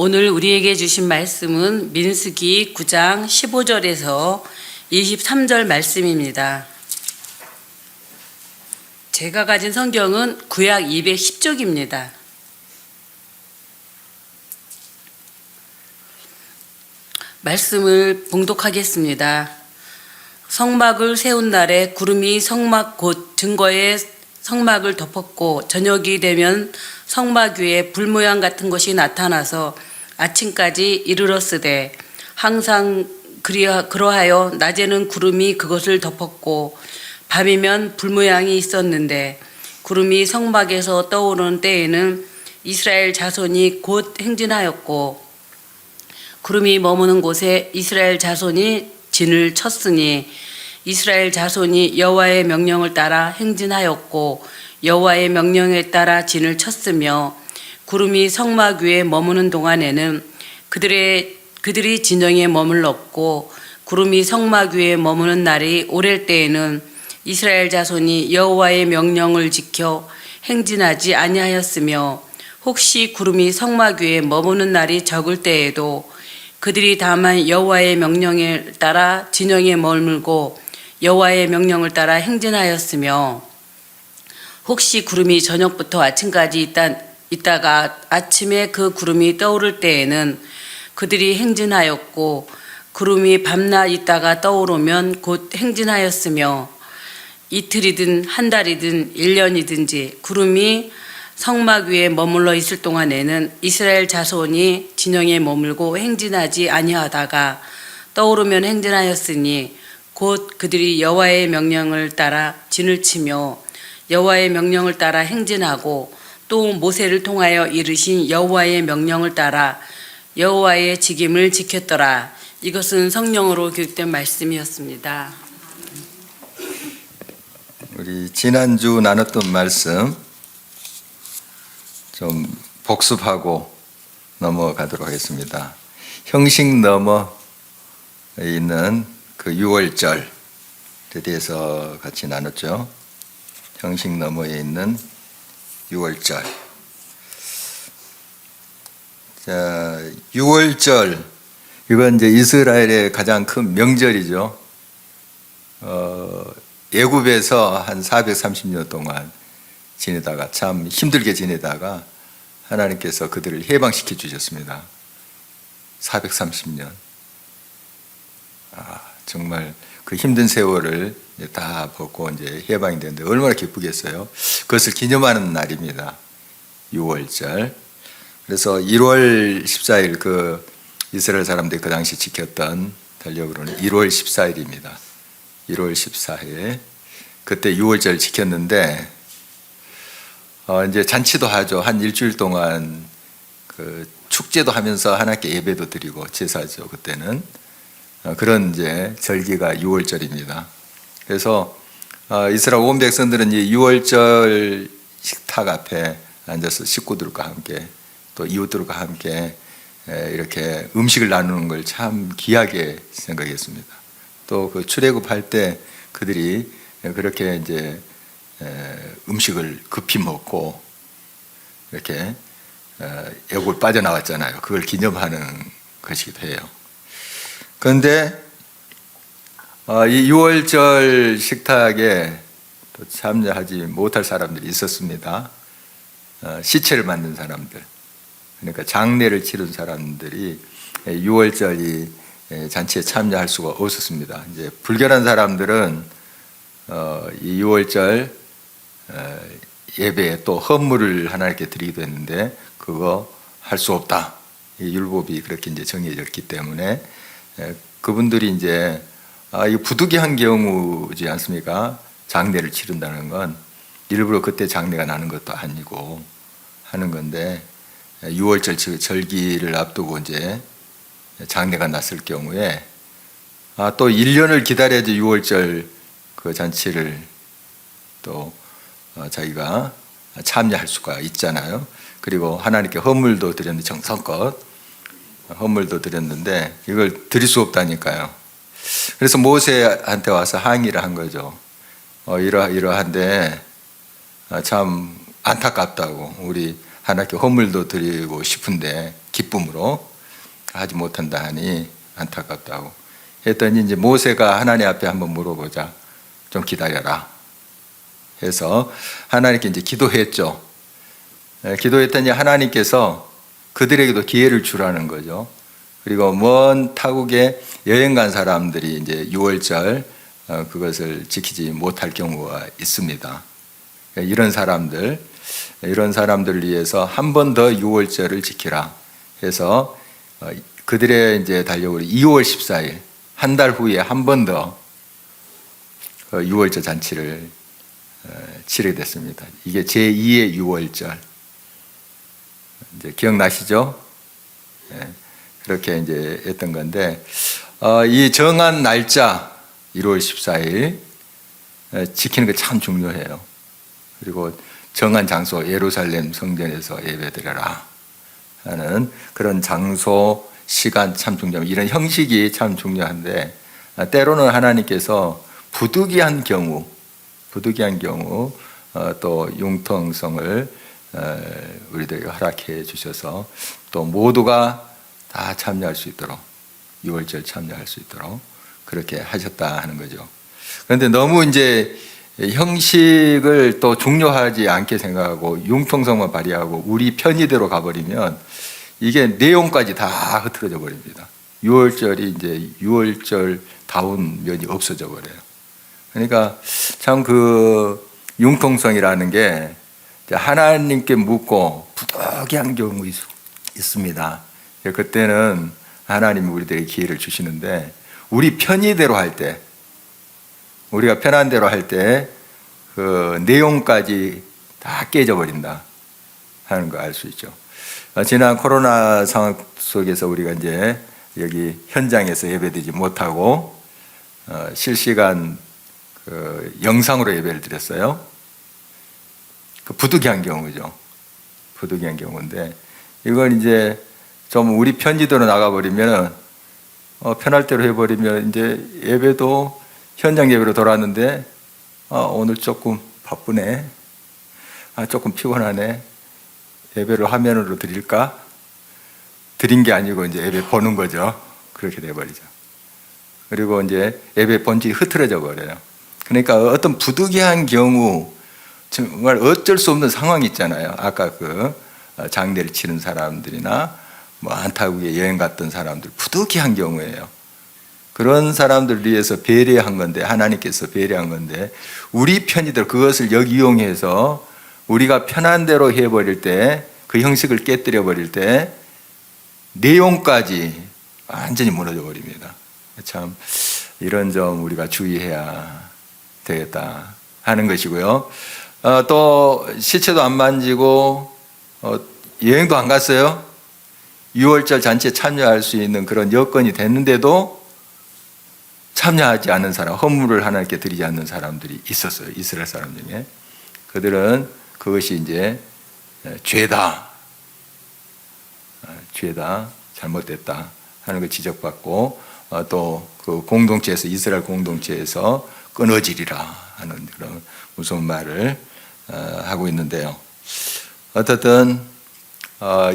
오늘 우리에게 주신 말씀은 민수기 9장 15절에서 23절 말씀입니다. 제가 가진 성경은 구약 210쪽입니다. 말씀을 봉독하겠습니다. 성막을 세운 날에 구름이 성막 곧 증거의 성막을 덮었고 저녁이 되면 성막 위에 불 모양 같은 것이 나타나서 아침까지 이르렀으되 항상 그러하여 낮에는 구름이 그것을 덮었고 밤이면 불 모양이 있었는데 구름이 성막에서 떠오르는 때에는 이스라엘 자손이 곧 행진하였고 구름이 머무는 곳에 이스라엘 자손이 진을 쳤으니 이스라엘 자손이 여호와의 명령을 따라 행진하였고 여호와의 명령에 따라 진을 쳤으며 구름이 성막 위에 머무는 동안에는 그들이 진영에 머물렀고 구름이 성막 위에 머무는 날이 오랠 때에는 이스라엘 자손이 여호와의 명령을 지켜 행진하지 아니하였으며 혹시 구름이 성막 위에 머무는 날이 적을 때에도 그들이 다만 여호와의 명령에 따라 진영에 머물고 여호와의 명령을 따라 행진하였으며 혹시 구름이 저녁부터 아침까지 있다가 아침에 그 구름이 떠오를 때에는 그들이 행진하였고 구름이 밤낮 있다가 떠오르면 곧 행진하였으며 이틀이든 한 달이든 1년이든지 구름이 성막 위에 머물러 있을 동안에는 이스라엘 자손이 진영에 머물고 행진하지 아니하다가 떠오르면 행진하였으니 곧 그들이 여호와의 명령을 따라 진을 치며 여호와의 명령을 따라 행진하고 또 모세를 통하여 이르신 여호와의 명령을 따라 여호와의 직임을 지켰더라. 이것은 성령으로 교육된 말씀이었습니다. 우리 지난주 나눴던 말씀 좀 복습하고 넘어가도록 하겠습니다. 형식 너머 있는 그 6월절에 대해서 같이 나눴죠. 형식 너머에 있는 6월절. 자, 6월절 이건 이제 이스라엘의 가장 큰 명절이죠. 애굽에서 한 430년 동안 지내다가 참 힘들게 지내다가 하나님께서 그들을 해방시켜 주셨습니다. 430년. 정말 그 힘든 세월을 다 벗고 이제 해방이 되는데 얼마나 기쁘겠어요. 그것을 기념하는 날입니다. 6월절. 그래서 1월 14일 그 이스라엘 사람들이 그 당시 지켰던 달력으로는 1월 14일입니다. 1월 14일. 그때 6월절 지켰는데 이제 잔치도 하죠. 한 일주일 동안 그 축제도 하면서 하나님께 예배도 드리고 제사죠. 그때는 그런 이제 절기가 6월절입니다. 그래서 이스라엘 온 백성들은 이 6월절 식탁 앞에 앉아서 식구들과 함께 또 이웃들과 함께 이렇게 음식을 나누는 걸 참 귀하게 생각했습니다. 또 그 출애굽할 때 그들이 그렇게 이제 음식을 급히 먹고 이렇게 애굽을 빠져나왔잖아요. 그걸 기념하는 것이기도 해요. 그런데 이 6월절 식탁에 또 참여하지 못할 사람들이 있었습니다. 시체를 만든 사람들, 그러니까 장례를 치른 사람들이 6월절 이 잔치에 참여할 수가 없었습니다. 이제 불결한 사람들은 이 6월절 예배에 또 헌물을 하나님께 드리기도 했는데 그거 할 수 없다. 이 율법이 그렇게 이제 정해졌기 때문에 그분들이 이제 이 부득이한 경우지 않습니까? 장례를 치른다는 건 일부러 그때 장례가 나는 것도 아니고 하는 건데 6월절 절기를 앞두고 이제 장례가 났을 경우에 또 1년을 기다려야지 6월절 그 잔치를 또 자기가 참여할 수가 있잖아요. 그리고 하나님께 헌물도 드렸는데 정성껏 헌물도 드렸는데 이걸 드릴 수 없다니까요. 그래서 모세한테 와서 항의를 한 거죠. 이러한데 참 안타깝다고 우리 하나님께 헌물도 드리고 싶은데 기쁨으로 하지 못한다 하니 안타깝다고 했더니 이제 모세가 하나님 앞에 한번 물어보자. 좀 기다려라 해서 하나님께 이제 기도했죠. 기도했더니 하나님께서 그들에게도 기회를 주라는 거죠. 그리고 먼 타국에 여행 간 사람들이 이제 6월절 그것을 지키지 못할 경우가 있습니다. 이런 사람들을 위해서 한 번 더 6월절을 지키라 해서 그들의 이제 달력으로 2월 14일 한 달 후에 한 번 더 6월절 잔치를 치르게 됐습니다. 이게 제2의 6월절. 이제 기억나시죠? 그렇게 이제 했던 건데, 이 정한 날짜 1월 14일 지키는 게 참 중요해요. 그리고 정한 장소 예루살렘 성전에서 예배드려라 하는 그런 장소, 시간 참 중요합니다. 이런 형식이 참 중요한데 때로는 하나님께서 부득이한 경우 또 융통성을 우리들에게 허락해 주셔서 또 모두가 다 참여할 수 있도록 6월절 참여할 수 있도록 그렇게 하셨다 하는 거죠. 그런데 너무 이제 형식을 또 중요하지 않게 생각하고 융통성만 발휘하고 우리 편의대로 가버리면 이게 내용까지 다 흐트러져 버립니다. 6월절이 이제 6월절 다운 면이 없어져 버려요. 그러니까 참 그 융통성이라는 게 하나님께 묻고 부득이한 경우 있습니다. 그때는 하나님이 우리들에게 기회를 주시는데 우리 편의대로 할 때, 우리가 편한 대로 할 때 그 내용까지 다 깨져버린다 하는 거 알 수 있죠. 지난 코로나 상황 속에서 우리가 이제 여기 현장에서 예배드리지 못하고 실시간 그 영상으로 예배를 드렸어요. 그 부득이한 경우죠. 부득이한 경우인데 이건 이제 좀 우리 편지대로 나가버리면 편할 대로 해버리면 이제 예배도 현장 예배로 돌아왔는데 오늘 조금 바쁘네. 조금 피곤하네. 예배를 화면으로 드릴까? 드린 게 아니고 이제 예배 보는 거죠. 그렇게 돼버리죠. 그리고 이제 예배 본질이 흐트러져 버려요. 그러니까 어떤 부득이한 경우 정말 어쩔 수 없는 상황이 있잖아요. 아까 그 장례를 치른 사람들이나 뭐 안타국에 여행 갔던 사람들 부득이한 경우예요. 그런 사람들을 위해서 배려한 건데 하나님께서 배려한 건데 우리 편의대로 그것을 역이용해서 우리가 편한 대로 해버릴 때 그 형식을 깨뜨려 버릴 때 내용까지 완전히 무너져 버립니다. 참 이런 점 우리가 주의해야 되겠다 하는 것이고요. 또 시체도 안 만지고 여행도 안 갔어요. 6월절 잔치에 참여할 수 있는 그런 여건이 됐는데도 참여하지 않는 사람, 헌물을 하나님께 드리지 않는 사람들이 있었어요. 이스라엘 사람 중에. 그들은 그것이 이제 죄다, 잘못됐다 하는 걸 지적받고 또 그 공동체에서 이스라엘 공동체에서 끊어지리라 하는 그런 무서운 말을 하고 있는데요. 어떻든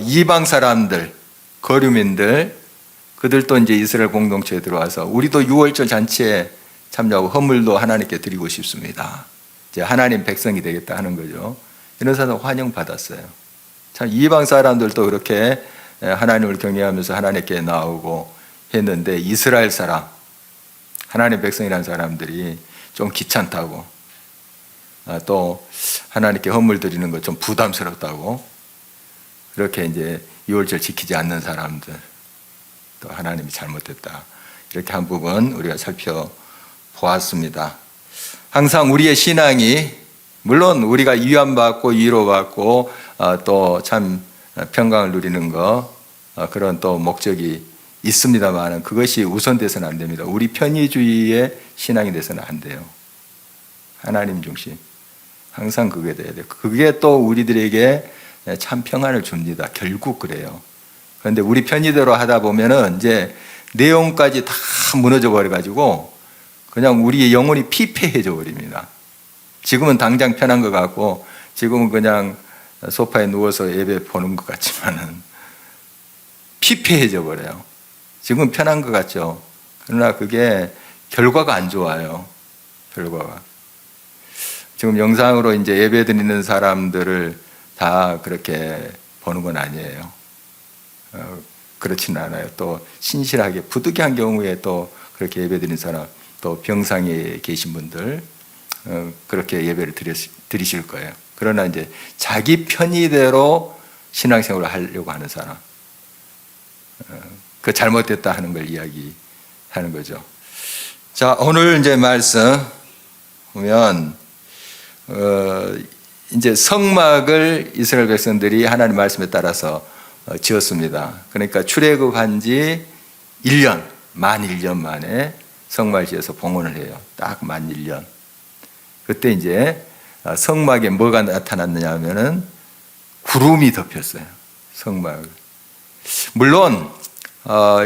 이방 사람들, 거류민들 그들도 이제 이스라엘 공동체에 들어와서 우리도 6월절 잔치에 참여하고 헌물도 하나님께 드리고 싶습니다. 이제 하나님 백성이 되겠다 하는 거죠. 이런 사람 환영받았어요. 참 이방 사람들도 그렇게 하나님을 경외하면서 하나님께 나오고 했는데 이스라엘 사람, 하나님 백성이라는 사람들이 좀 귀찮다고 또 하나님께 헌물 드리는 것 좀 부담스럽다고 그렇게 이제 6월절 지키지 않는 사람들 또 하나님이 잘못됐다 이렇게 한 부분 우리가 살펴보았습니다. 항상 우리의 신앙이 물론 우리가 위안받고 위로받고 또 참 평강을 누리는 거 그런 또 목적이 있습니다만 그것이 우선돼서는 안 됩니다. 우리 편의주의의 신앙이 돼서는 안 돼요. 하나님 중심 항상 그게 돼야 돼요. 그게 또 우리들에게 참 평안을 줍니다. 결국 그래요. 그런데 우리 편의대로 하다 보면은 이제 내용까지 다 무너져 버려가지고 그냥 우리의 영혼이 피폐해져 버립니다. 지금은 당장 편한 것 같고 지금은 그냥 소파에 누워서 예배 보는 것 같지만은 피폐해져 버려요. 지금 편한 것 같죠. 그러나 그게 결과가 안 좋아요. 결과가. 지금 영상으로 이제 예배 드리는 사람들을 다 그렇게 보는 건 아니에요. 그렇지는 않아요. 또 신실하게 부득이한 경우에 또 그렇게 예배 드리는 사람, 또 병상에 계신 분들 그렇게 예배를 드리실 거예요. 그러나 이제 자기 편의대로 신앙생활을 하려고 하는 사람, 그 잘못됐다 하는 걸 이야기하는 거죠. 자, 오늘 이제 말씀 보면 이제 성막을 이스라엘 백성들이 하나님 말씀에 따라서 지었습니다. 그러니까 출애굽한 지 1년, 만 1년 만에 성막을 지어서 봉헌을 해요. 딱 만 1년. 그때 이제 성막에 뭐가 나타났느냐 하면은 구름이 덮였어요. 성막을. 물론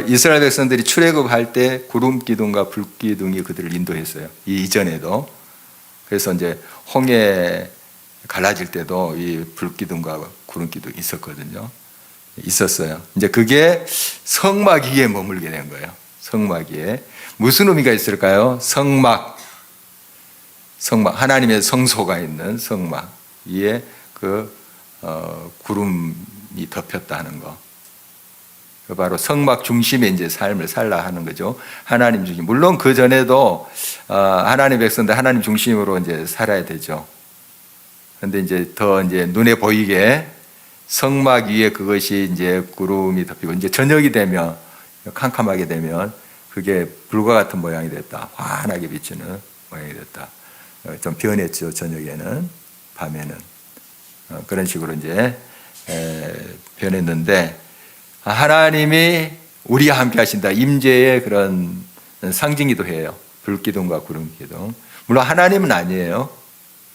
이스라엘 백성들이 출애굽할 때 구름 기둥과 불 기둥이 그들을 인도했어요. 이 이전에도. 그래서 이제 홍해 갈라질 때도 이 불 기둥과 구름 기둥이 있었거든요. 있었어요. 이제 그게 성막 위에 머물게 된 거예요. 성막 위에. 무슨 의미가 있을까요? 성막. 하나님의 성소가 있는 성막 위에 그 구름이 덮였다는 거. 바로 성막 중심에 이제 삶을 살라 하는 거죠. 하나님 중심. 물론 그 전에도 하나님 백성들 하나님 중심으로 이제 살아야 되죠. 그런데 이제 더 이제 눈에 보이게 성막 위에 그것이 이제 구름이 덮이고 이제 저녁이 되면 캄캄하게 되면 그게 불과 같은 모양이 됐다. 환하게 비치는 모양이 됐다. 좀 변했죠. 저녁에는, 밤에는 그런 식으로 이제 변했는데 하나님이 우리와 함께 하신다. 임재의 그런 상징이기도 해요. 불기둥과 구름기둥. 물론 하나님은 아니에요.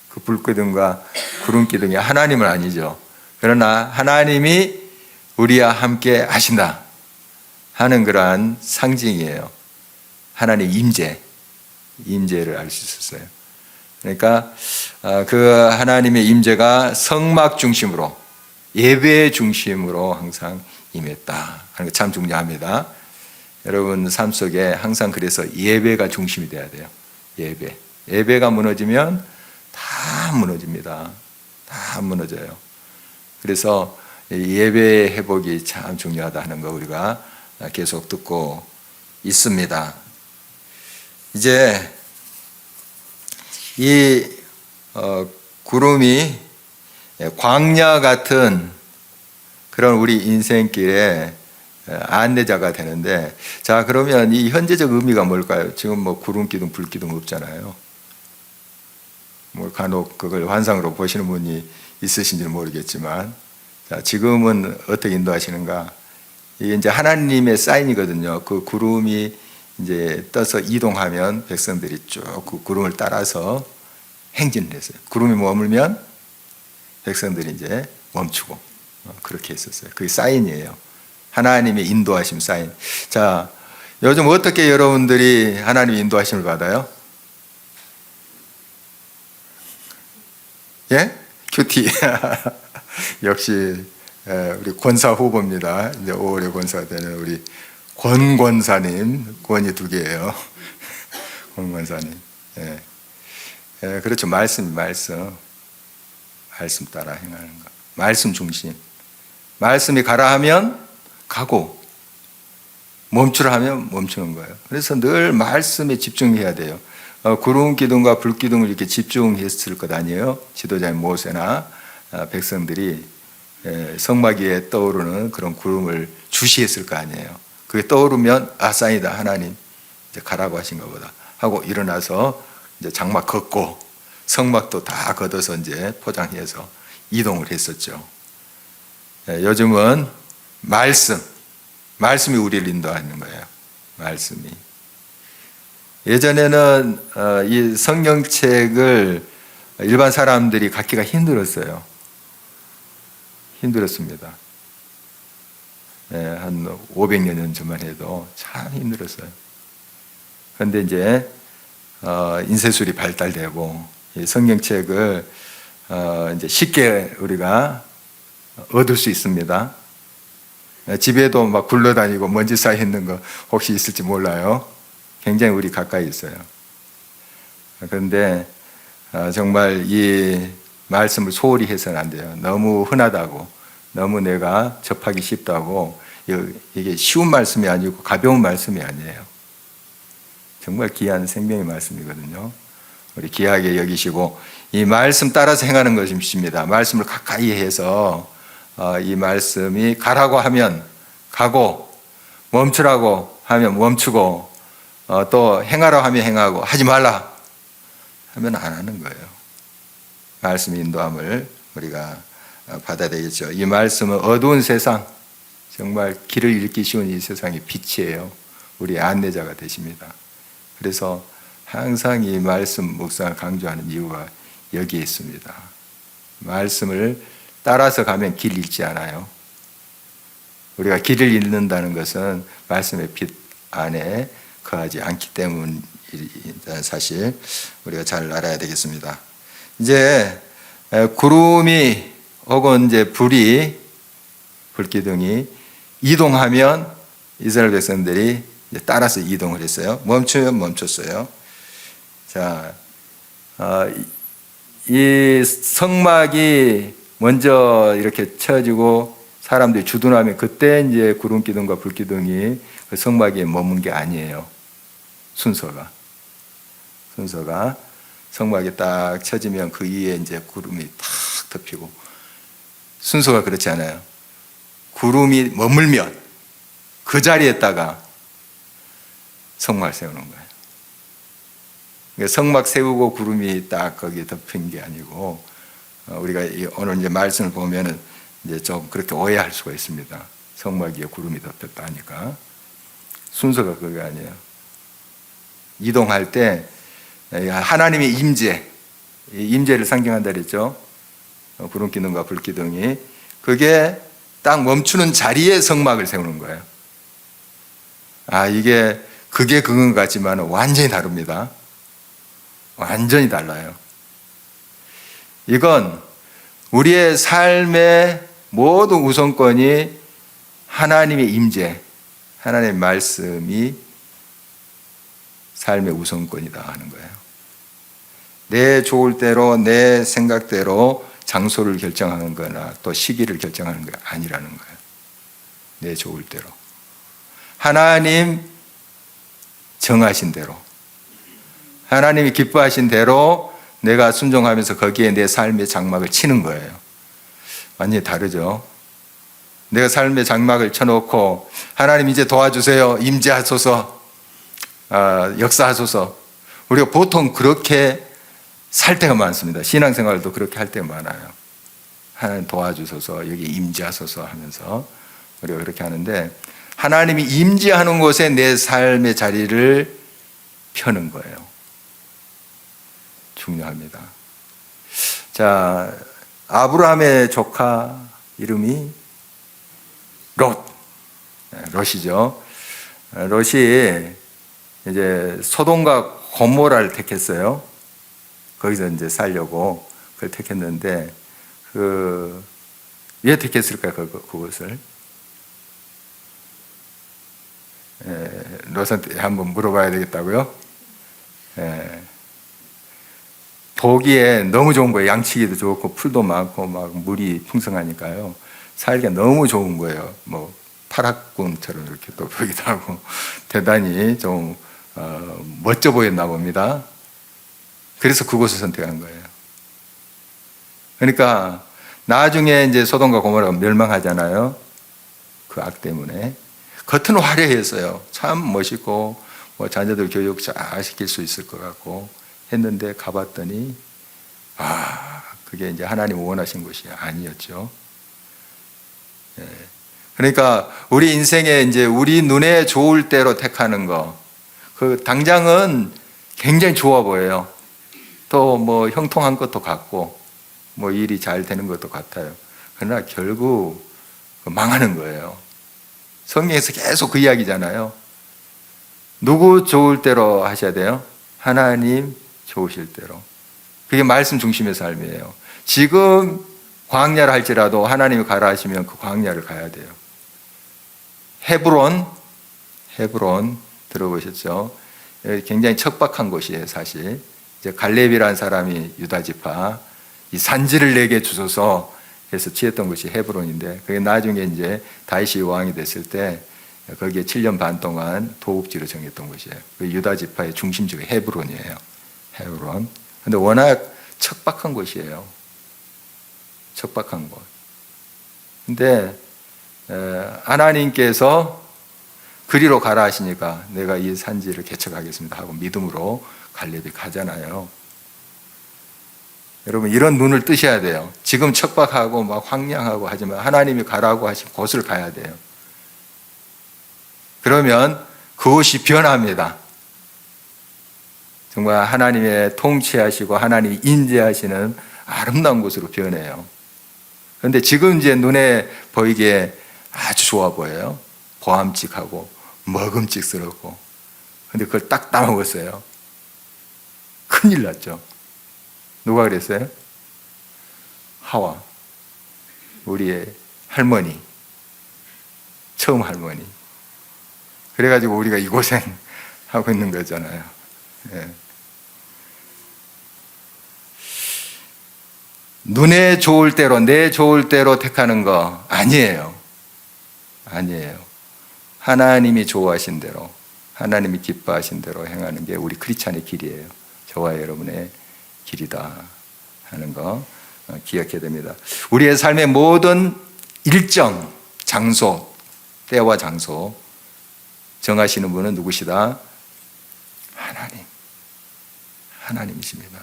그 불기둥과 구름기둥이 하나님은 아니죠. 그러나 하나님이 우리와 함께 하신다 하는 그러한 상징이에요. 하나님의 임재를 알 수 있었어요. 그러니까 그 하나님의 임재가 성막 중심으로, 예배 중심으로 항상 임했다 하는 거 참 중요합니다. 여러분 삶 속에 항상 그래서 예배가 중심이 돼야 돼요. 예배가 무너지면 다 무너집니다. 다 무너져요. 그래서 예배 회복이 참 중요하다 하는 거 우리가 계속 듣고 있습니다. 이제 이 구름이 광야 같은 그런 우리 인생길에 안내자가 되는데, 자, 그러면 이 현재적 의미가 뭘까요? 지금 뭐 구름 기둥, 불 기둥 없잖아요. 뭐 간혹 그걸 환상으로 보시는 분이 있으신지는 모르겠지만, 자, 지금은 어떻게 인도하시는가? 이게 이제 하나님의 사인이거든요. 그 구름이 이제 떠서 이동하면 백성들이 쭉 그 구름을 따라서 행진을 했어요. 구름이 머물면 백성들이 이제 멈추고 그렇게 했었어요. 그게 사인이에요. 하나님의 인도하심 사인. 자, 요즘 어떻게 여러분들이 하나님의 인도하심을 받아요? 예? 큐티. 역시 우리 권사 후보입니다. 이제 5월에 권사가 되는 우리 권 권사님, 권이 2개예요. 권 권사님. 예. 예, 그렇죠. 말씀 따라 행하는 것. 말씀 중심. 말씀이 가라 하면 가고, 멈추라 하면 멈추는 거예요. 그래서 늘 말씀에 집중해야 돼요. 구름 기둥과 불 기둥을 이렇게 집중했을 것 아니에요. 지도자인 모세나 백성들이 성막 위에 떠오르는 그런 구름을 주시했을 거 아니에요. 그게 떠오르면 사인이다. 하나님 이제 가라고 하신가 보다 하고 일어나서 이제 장막 걷고 성막도 다 걷어서 이제 포장해서 이동을 했었죠. 요즘은 말씀이 우리를 인도하는 거예요. 말씀이. 예전에는 이 성경책을 일반 사람들이 갖기가 힘들었어요. 힘들었습니다. 한 500여 년 전만 해도 참 힘들었어요. 그런데 이제 인쇄술이 발달되고 성경책을 이제 쉽게 우리가 얻을 수 있습니다. 집에도 막 굴러다니고 먼지 쌓여 있는 거 혹시 있을지 몰라요. 굉장히 우리 가까이 있어요. 그런데 정말 이 말씀을 소홀히 해서는 안 돼요. 너무 흔하다고, 너무 내가 접하기 쉽다고, 이게 쉬운 말씀이 아니고 가벼운 말씀이 아니에요. 정말 귀한 생명의 말씀이거든요. 우리 귀하게 여기시고 이 말씀 따라서 행하는 것입니다. 말씀을 가까이 해서 이 말씀이 가라고 하면 가고, 멈추라고 하면 멈추고, 또 행하라고 하면 행하고, 하지 말라 하면 안 하는 거예요. 말씀의 인도함을 우리가 받아야 되겠죠. 이 말씀은 어두운 세상, 정말 길을 잃기 쉬운 이 세상의 빛이에요. 우리의 안내자가 되십니다. 그래서 항상 이 말씀 묵상을 강조하는 이유가 여기에 있습니다. 말씀을 따라서 가면 길 잃지 않아요. 우리가 길을 잃는다는 것은 말씀의 빛 안에 거하지 않기 때문이라는 사실 우리가 잘 알아야 되겠습니다. 이제 구름이 혹은 이제 불이, 불기둥이 이동하면 이스라엘 백성들이 이제 따라서 이동을 했어요. 멈추면 멈췄어요. 자, 이 성막이 먼저 이렇게 쳐지고 사람들이 주둔하면 그때 이제 구름 기둥과 불 기둥이 그 성막에 머문 게 아니에요. 순서가 성막에 딱 쳐지면 그 위에 이제 구름이 탁 덮이고, 순서가 그렇지 않아요. 구름이 머물면 그 자리에다가 성막 세우는 거예요. 그러니까 성막 세우고 구름이 딱 거기에 덮인 게 아니고, 우리가 오늘 이제 말씀을 보면은 이제 좀 그렇게 오해할 수가 있습니다. 성막 위에 구름이 덮였다 하니까 순서가 그게 아니에요. 이동할 때 하나님의 임재를 상징한다 그랬죠. 구름 기둥과 불 기둥이, 그게 딱 멈추는 자리에 성막을 세우는 거예요. 이게 그게 그건 같지만 완전히 다릅니다. 완전히 달라요. 이건 우리의 삶의 모든 우선권이 하나님의 임재, 하나님의 말씀이 삶의 우선권이다 하는 거예요. 내 좋을 대로, 내 생각대로 장소를 결정하는 거나 또 시기를 결정하는 게 아니라는 거예요. 내 좋을 대로. 하나님 정하신 대로, 하나님이 기뻐하신 대로 내가 순종하면서 거기에 내 삶의 장막을 치는 거예요. 완전히 다르죠. 내가 삶의 장막을 쳐놓고 하나님 이제 도와주세요, 임재하소서, 역사하소서. 우리가 보통 그렇게 살 때가 많습니다. 신앙생활도 그렇게 할 때가 많아요. 하나님 도와주소서, 여기 임재하소서 하면서 우리가 그렇게 하는데, 하나님이 임재하는 곳에 내 삶의 자리를 펴는 거예요. 중요합니다. 자, 아브라함의 조카 이름이 롯이죠. 롯이 이제 소돔과 고모라를 택했어요. 거기서 이제 살려고 그걸 택했는데, 왜 택했을까요? 그것을 롯한테 한번 물어봐야 되겠다고요. 보기에 너무 좋은 거예요. 양치기도 좋고 풀도 많고 막 물이 풍성하니까요. 살기가 너무 좋은 거예요. 뭐 파라군처럼 이렇게 또 보기도 하고 대단히 좀 멋져 보였나 봅니다. 그래서 그곳을 선택한 거예요. 그러니까 나중에 이제 소돔과 고모라가 멸망하잖아요. 그 악 때문에. 겉은 화려했어요. 참 멋있고 뭐 자녀들 교육 잘 시킬 수 있을 것 같고 했는데 가봤더니 그게 이제 하나님 원하신 것이 아니었죠. 그러니까 우리 인생에 이제 우리 눈에 좋을 대로 택하는 거, 그 당장은 굉장히 좋아 보여요. 또 뭐 형통한 것도 같고 뭐 일이 잘 되는 것도 같아요. 그러나 결국 망하는 거예요. 성경에서 계속 그 이야기잖아요. 누구 좋을 대로 하셔야 돼요? 하나님 좋으실 대로. 그게 말씀 중심의 삶이에요. 지금 광야를 할지라도 하나님이 가라 하시면 그 광야를 가야 돼요. 헤브론 들어보셨죠? 굉장히 척박한 곳이에요, 사실. 이제 갈렙이라는 사람이 유다 지파 이 산지를 내게 주소서 해서 취했던 곳이 헤브론인데, 그게 나중에 이제 다윗이 왕이 됐을 때 거기에 7년 반 동안 도읍지로 정했던 곳이에요. 그 유다 지파의 중심지가 헤브론이에요. 헤브론. 근데 워낙 척박한 곳이에요. 척박한 곳. 근데 하나님께서 그리로 가라 하시니까 내가 이 산지를 개척하겠습니다 하고 믿음으로 갈렙이 가잖아요. 여러분, 이런 눈을 뜨셔야 돼요. 지금 척박하고 막 황량하고 하지만 하나님이 가라고 하신 곳을 가야 돼요. 그러면 그곳이 변합니다. 정말 하나님의 통치하시고 하나님이 인재하시는 아름다운 곳으로 변해요. 그런데 지금 이제 눈에 보이기에 아주 좋아 보여요. 보암직하고 먹음직스럽고. 근데 그걸 딱 따먹었어요. 큰일 났죠. 누가 그랬어요? 하와, 우리의 할머니, 처음 할머니. 그래가지고 우리가 이 고생 하고 있는 거잖아요. 예. 눈에 좋을 대로, 내 좋을 대로 택하는 거 아니에요. 아니에요. 하나님이 좋아하신 대로, 하나님이 기뻐하신 대로 행하는 게 우리 크리스찬의 길이에요. 저와 여러분의 길이다 하는 거 기억해야 됩니다. 우리의 삶의 모든 일정, 장소, 때와 장소 정하시는 분은 누구시다? 하나님이십니다.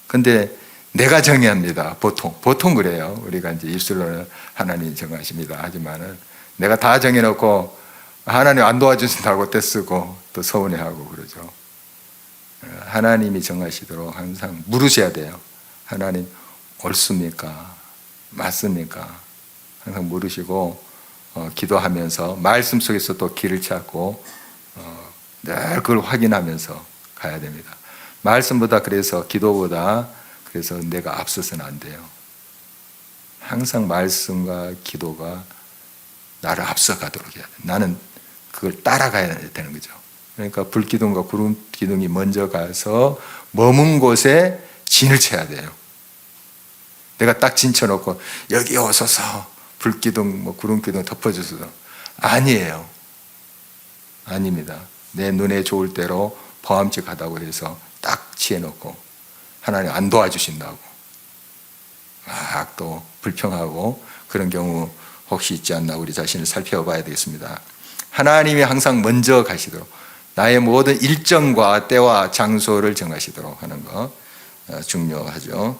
근데 내가 정의합니다. 보통 그래요. 우리가 이제 입술로는 하나님이 정하십니다 하지만은 내가 다 정해놓고 하나님 안 도와주신다고 떼쓰고 또 서운해하고 그러죠. 하나님이 정하시도록 항상 물으셔야 돼요. 하나님, 옳습니까? 맞습니까? 항상 물으시고 기도하면서 말씀 속에서 또 길을 찾고 늘 그걸 확인하면서 가야 됩니다. 말씀보다, 그래서 기도보다, 그래서 내가 앞서서는 안 돼요. 항상 말씀과 기도가 나를 앞서가도록 해야 돼. 나는 그걸 따라가야 되는 거죠. 그러니까 불기둥과 구름기둥이 먼저 가서 머문 곳에 진을 쳐야 돼요. 내가 딱 진쳐놓고 여기 오소서 불기둥, 구름기둥 덮어주소서. 아니에요. 아닙니다. 내 눈에 좋을 대로 보암직하다고 해서 딱 치해놓고 하나님 안 도와주신다고 막 또 불평하고 그런 경우 혹시 있지 않나 우리 자신을 살펴봐야 되겠습니다. 하나님이 항상 먼저 가시도록 나의 모든 일정과 때와 장소를 정하시도록 하는 거 중요하죠.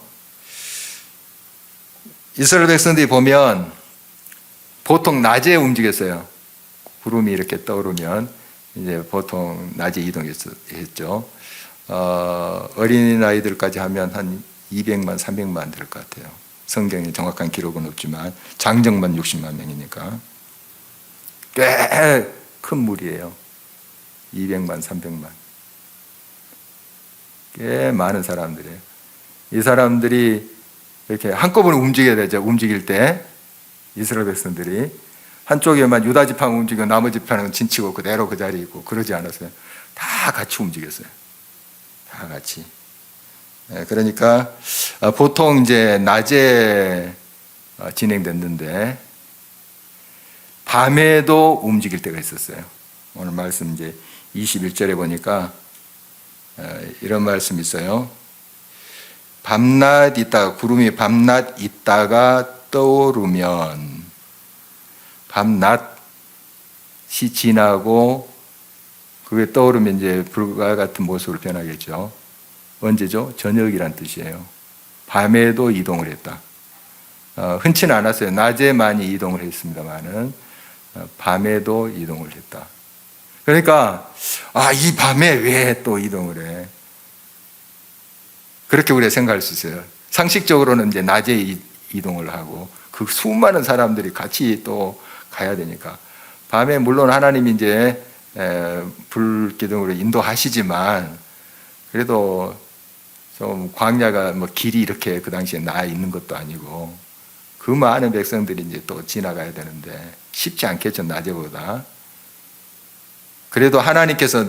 이스라엘 백성들이 보면 보통 낮에 움직였어요. 구름이 이렇게 떠오르면 이제 보통 낮에 이동했죠. 어린아이들까지 하면 한 200만, 300만 될 것 같아요. 성경에 정확한 기록은 없지만 장정만 60만 명이니까 꽤 큰 무리예요. 200만, 300만. 꽤 많은 사람들이에요. 이 사람들이 이렇게 한꺼번에 움직여야 되죠. 움직일 때 이스라엘 백성들이 한쪽에만 유다 지파만 움직이고 나머지 지파는 진치고 그대로 그 자리에 있고 그러지 않았어요. 다 같이 움직였어요. 다 같이. 그러니까 보통 이제 낮에 진행됐는데 밤에도 움직일 때가 있었어요. 오늘 말씀 이제 21절에 보니까 이런 말씀이 있어요. 밤낮 있다가, 구름이 밤낮 있다가 떠오르면, 밤낮이 지나고 그게 떠오르면 이제 불과 같은 모습으로 변하겠죠. 언제죠? 저녁이란 뜻이에요. 밤에도 이동을 했다. 흔치는 않았어요. 낮에 많이 이동을 했습니다만은 밤에도 이동을 했다. 그러니까 이 밤에 왜 또 이동을 해? 그렇게 우리가 생각할 수 있어요. 상식적으로는 이제 낮에 이동을 하고 그 수많은 사람들이 같이 또 가야 되니까 밤에 물론 하나님이 이제 불기둥으로 인도하시지만 그래도 좀 광야가 뭐 길이 이렇게 그 당시에 나 있는 것도 아니고 그 많은 백성들이 이제 또 지나가야 되는데 쉽지 않겠죠, 낮에보다. 그래도 하나님께서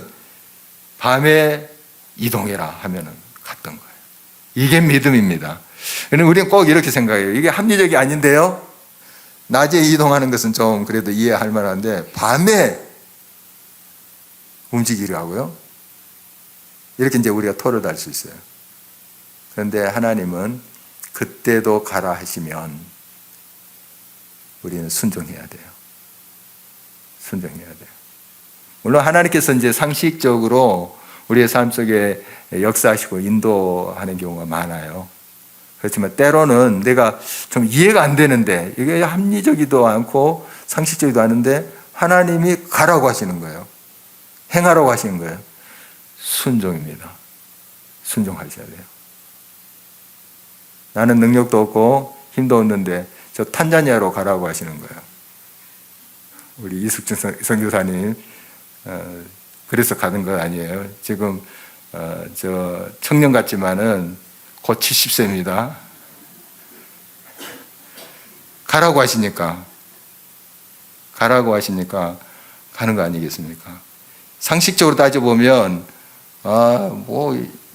밤에 이동해라 하면은 갔던 거예요. 이게 믿음입니다. 우리는 꼭 이렇게 생각해요. 이게 합리적이 아닌데요? 낮에 이동하는 것은 좀 그래도 이해할 만한데 밤에 움직이라고요? 이렇게 이제 우리가 토를 달 수 있어요. 그런데 하나님은 그때도 가라 하시면 우리는 순종해야 돼요. 순종해야 돼요. 물론 하나님께서 이제 상식적으로 우리의 삶 속에 역사하시고 인도하는 경우가 많아요. 그렇지만 때로는 내가 좀 이해가 안 되는데 이게 합리적이도 않고 상식적이도 않은데 하나님이 가라고 하시는 거예요. 행하라고 하시는 거예요. 순종입니다. 순종하셔야 돼요. 나는 능력도 없고 힘도 없는데 저 탄자니아로 가라고 하시는 거예요. 우리 이숙준 선교사님 그래서 가는 건 아니에요. 지금 저 청년 같지만은 곧 70세입니다. 가라고 하시니까 가는 거 아니겠습니까? 상식적으로 따져보면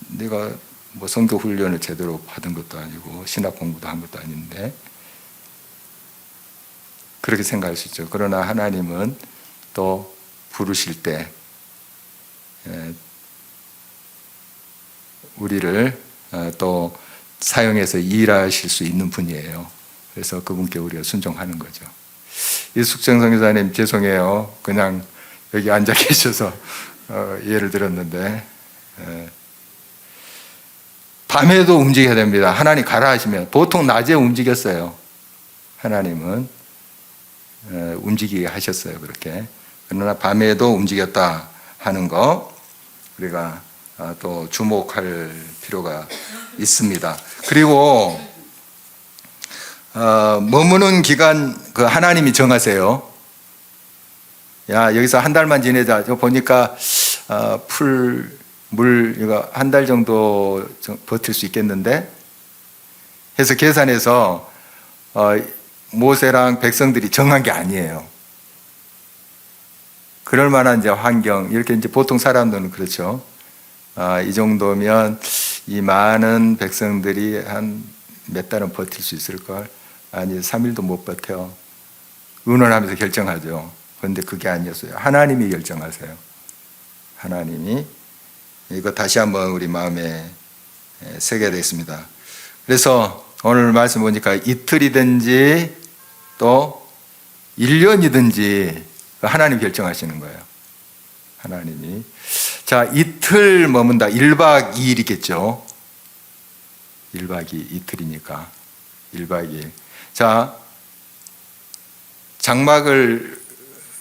내가 뭐 선교 훈련을 제대로 받은 것도 아니고 신학 공부도 한 것도 아닌데 그렇게 생각할 수 있죠. 그러나 하나님은 또 부르실 때 우리를 또 사용해서 일하실 수 있는 분이에요. 그래서 그분께 우리가 순종하는 거죠. 이숙정 선교사님 죄송해요. 그냥 여기 앉아 계셔서 예를 들었는데 밤에도 움직여야 됩니다. 하나님 가라 하시면 보통 낮에 움직였어요. 하나님은 움직이게 하셨어요. 그렇게. 그러나 밤에도 움직였다 하는 거 우리가 또 주목할 필요가 있습니다. 그리고 머무는 기간 그 하나님이 정하세요. 야, 여기서 한 달만 지내자. 저 보니까 물 이거 한 달 정도 버틸 수 있겠는데 해서 계산해서 모세랑 백성들이 정한 게 아니에요. 그럴 만한 이제 환경 이렇게 이제 보통 사람들은 그렇죠. 이 정도면 이 많은 백성들이 한 몇 달은 버틸 수 있을 걸. 아니 3일도 못 버텨. 의논하면서 결정하죠. 그런데 그게 아니었어요. 하나님이 결정하세요. 하나님이 이거 다시 한번 우리 마음에 새겨야 되겠습니다. 그래서 오늘 말씀 보니까 이틀이든지 또 1년이든지 하나님 결정하시는 거예요. 하나님이. 자, 이틀 머문다. 1박 2일이겠죠. 1박 2일, 이틀이니까. 1박 2일. 자, 장막을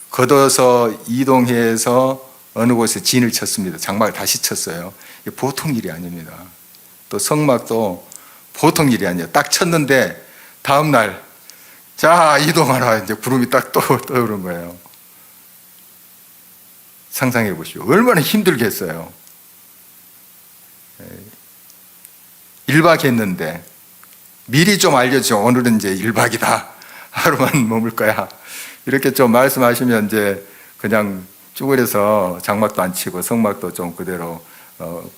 걷어서 이동해서 어느 곳에 진을 쳤습니다. 장막을 다시 쳤어요. 이게 보통 일이 아닙니다. 또 성막도 보통 일이 아니에요. 딱 쳤는데 다음날 자 이동하라 이제 구름이 딱 떠오른 거예요. 상상해 보시오. 얼마나 힘들겠어요. 1박 했는데 미리 좀 알려줘. 오늘은 이제 1박이다. 하루만 머물 거야. 이렇게 좀 말씀하시면 이제 그냥 쭈그려서 장막도 안 치고 성막도 좀 그대로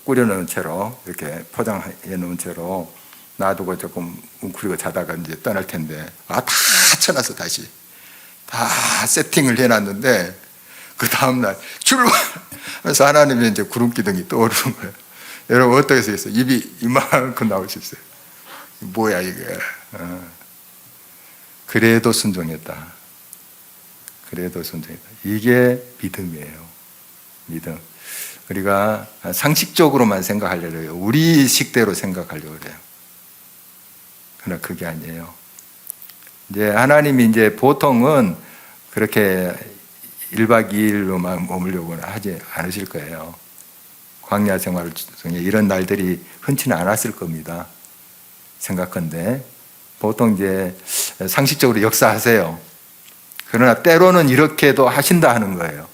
꾸려놓은 채로 이렇게 포장해 놓은 채로 놔두고 조금 웅크리고 자다가 이제 떠날 텐데 다 쳐놔서 다시 다 세팅을 해놨는데 그 다음날 출발 하면서 하나님의 이제 구름 기둥이 떠오르는 거예요. 여러분 어떻게 쓰겠어요? 입이 이만큼 나오셨어요. 뭐야 이게. 그래도 순종했다. 그래도 순종했다. 이게 믿음이에요. 믿음. 우리가 상식적으로만 생각하려고 해요. 우리 식대로 생각하려고 그래요. 그러나 그게 아니에요. 이제 하나님이 이제 보통은 그렇게 1박 2일로만 머물려고는 하지 않으실 거예요. 광야 생활 중에 이런 날들이 흔치는 않았을 겁니다. 생각한데 보통 이제 상식적으로 역사하세요. 그러나 때로는 이렇게도 하신다 하는 거예요.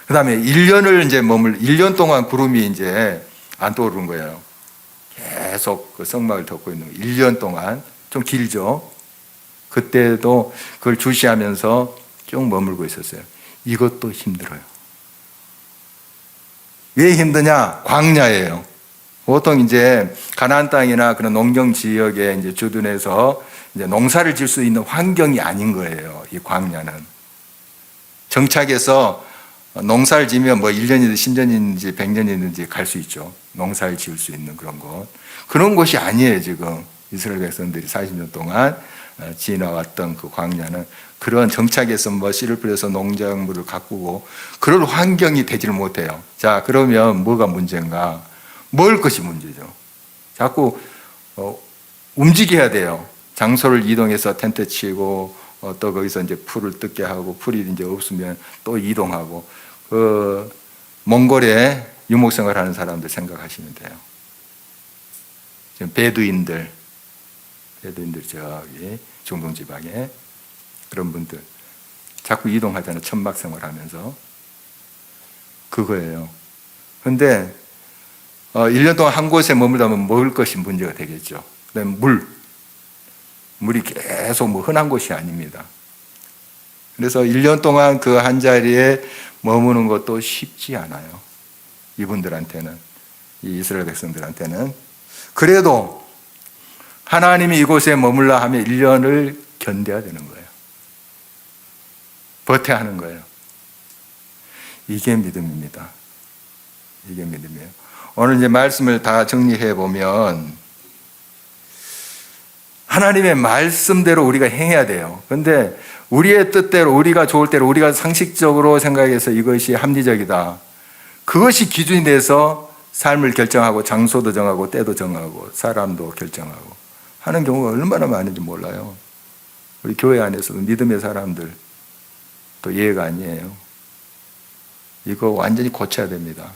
그 다음에 1년을 이제 1년 동안 구름이 이제 안 떠오른 거예요. 계속 그 성막을 덮고 있는 거예요. 1년 동안. 좀 길죠. 그때도 그걸 주시하면서 쭉 머물고 있었어요. 이것도 힘들어요. 왜 힘드냐? 광야예요. 보통 이제 가나안 땅이나 그런 농경 지역에 이제 주둔해서 이제 농사를 질 수 있는 환경이 아닌 거예요. 이 광야는. 정착해서 농사를 지면 뭐 1년이든지 10년이든지 100년이든지 갈 수 있죠. 농사를 지을 수 있는 그런 곳. 그런 곳이 아니에요, 지금. 이스라엘 백성들이 40년 동안 지나왔던 그 광야는 그런 정착해서 뭐 씨를 뿌려서 농작물을 가꾸고 그럴 환경이 되지를 못해요. 자, 그러면 뭐가 문제인가? 먹을 것이 문제죠. 자꾸 움직여야 돼요. 장소를 이동해서 텐트 치고 또 거기서 이제 풀을 뜯게 하고 풀이 이제 없으면 또 이동하고 그 몽골에 유목생활하는 사람들 생각하시면 돼요. 지금 베두인들 저기 중동 지방에 그런 분들 자꾸 이동하잖아요. 천막 생활하면서 그거예요. 그런데 1년 동안 한 곳에 머물다면 먹을 것이 문제가 되겠죠. 그다음에 물이 계속 뭐 흔한 곳이 아닙니다. 그래서 1년 동안 그 한 자리에 머무는 것도 쉽지 않아요. 이분들한테는, 이 이스라엘 백성들한테는. 그래도 하나님이 이곳에 머물라 하면 1년을 견뎌야 되는 거예요. 버텨야 하는 거예요. 이게 믿음입니다. 이게 믿음이에요. 오늘 이제 말씀을 다 정리해 보면 하나님의 말씀대로 우리가 행해야 돼요. 그런데 우리의 뜻대로, 우리가 좋을 대로, 우리가 상식적으로 생각해서 이것이 합리적이다. 그것이 기준이 돼서 삶을 결정하고 장소도 정하고 때도 정하고 사람도 결정하고 하는 경우가 얼마나 많은지 몰라요. 우리 교회 안에서도 믿음의 사람들 또 예가 아니에요. 이거 완전히 고쳐야 됩니다.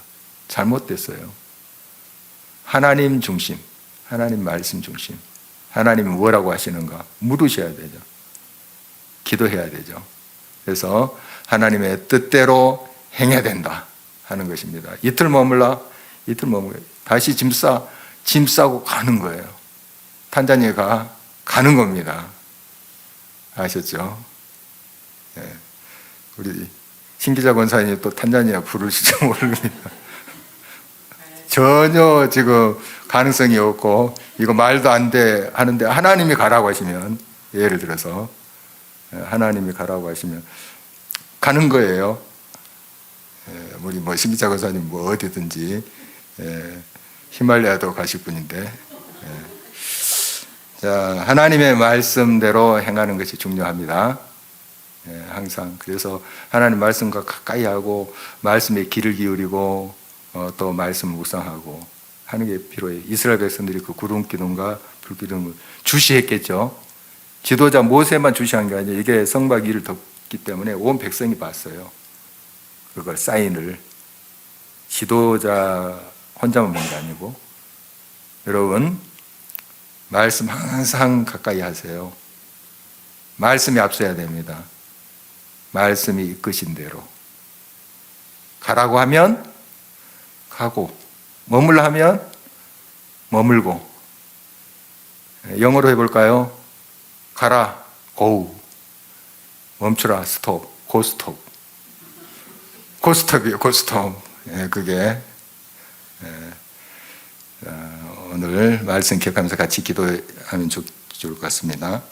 잘못됐어요. 하나님 중심, 하나님 말씀 중심. 하나님이 뭐라고 하시는가 물으셔야 되죠. 기도해야 되죠. 그래서 하나님의 뜻대로 행해야 된다 하는 것입니다. 이틀 머물라? 이틀 머물러 다시 짐 싸고 가는 거예요. 탄자니아 가는 겁니다. 아셨죠? 네. 우리 신기자 권사님 또 탄자니아 부르실지 모릅니다. 전혀 지금 가능성이 없고 이거 말도 안 돼 하는데 하나님이 가라고 하시면, 예를 들어서 하나님이 가라고 하시면 가는 거예요. 우리 뭐 신기자 권사님 뭐 어디든지 히말라야도 가실 분인데, 자, 하나님의 말씀대로 행하는 것이 중요합니다. 항상. 그래서 하나님 말씀과 가까이 하고 말씀에 귀를 기울이고 또 말씀을 묵상하고 하는 게 필요해요. 이스라엘 백성들이 그 구름 기둥과 불 기둥을 주시했겠죠. 지도자 모세만 주시한 게 아니라 이게 성막 위를 덮기 때문에 온 백성이 봤어요. 그걸 사인을. 지도자 혼자만 본 게 아니고. 여러분, 말씀 항상 가까이 하세요. 말씀이 앞서야 됩니다. 말씀이 이끄신 대로. 가라고 하면 가고, 머물라 하면 머물고. 영어로 해볼까요? 가라, go. 멈추라, stop, go stop. go stop이에요, go stop. 그게 오늘 말씀 기억하면서 같이 기도하면 좋을 것 같습니다.